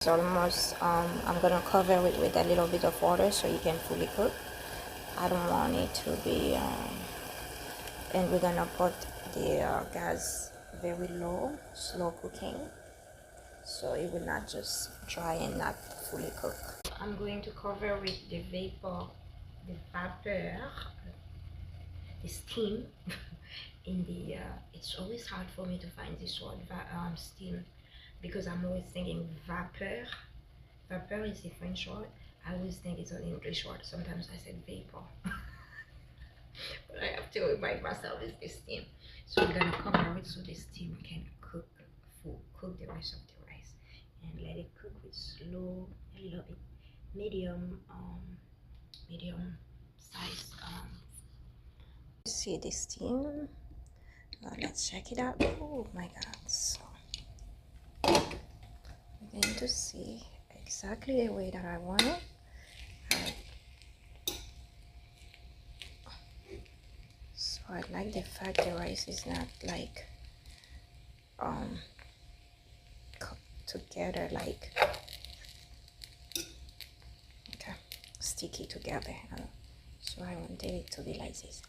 It's almost, I'm gonna cover it with a little bit of water so you can fully cook. I don't want it to be, and we're gonna put the gas very low, slow cooking, so it will not just dry and not fully cook. I'm going to cover with the vapor, the vapeur, the steam in the, it's always hard for me to find this word, steam, because I'm always thinking vapeur. Vapeur is the French word. I always think it's an English word. Sometimes I said vapor. But I have to remind myself it's the steam. So we're gonna cover it so the steam can cook the rest of the rice. And let it cook with slow, a little bit, medium size. See the steam. Let's check it out. Oh my god. So we're going to see exactly the way that I want it. So I like the fact the rice is not like cooked together, like okay, sticky together. So I wanted it to be like this.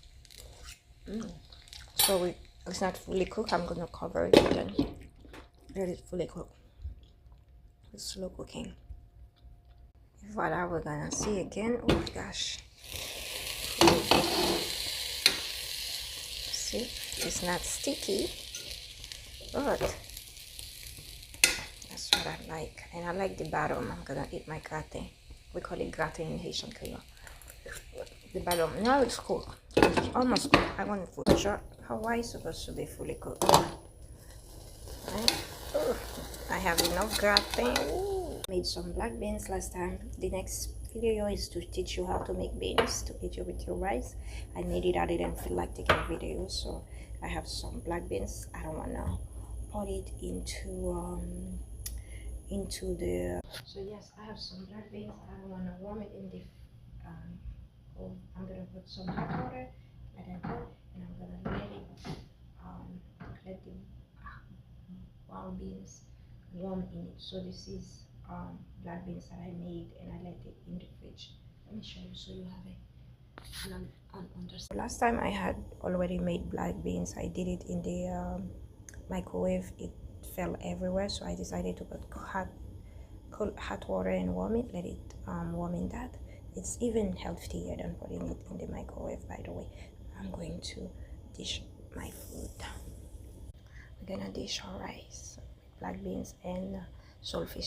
So it's not fully cooked. I'm gonna cover it again. Let it fully cook. It's slow cooking. Voila, we're gonna see again. Oh my gosh. See, it's not sticky, but that's what I like. And I like the bottom. I'm gonna eat my gratin. We call it gratin in Haitian Creole. The bottom. Now it's cooked. It's almost cooked. I want food. Sure. Hawaii is supposed to be fully cooked. Right? I have enough gratin. Ooh. Made some black beans last time. The next video is to teach you how to make beans to eat you with your rice. I made it. I didn't feel like taking a video, so I have some black beans. I don't want to put it into the. So yes, I have some black beans. I don't want to warm it in the. I'm gonna put some hot water like that, and I'm gonna let it let the wild beans warm in it. So this is black beans that I made, and I let it in the fridge. Let me show you so you have an understanding. Last time I had already made black beans. I did it in the microwave. It fell everywhere, so I decided to put hot water and warm it. Let it warm in that. It's even healthier than putting it in the microwave, by the way. I'm going to dish my food. We're gonna dish our rice, black beans, and saltfish.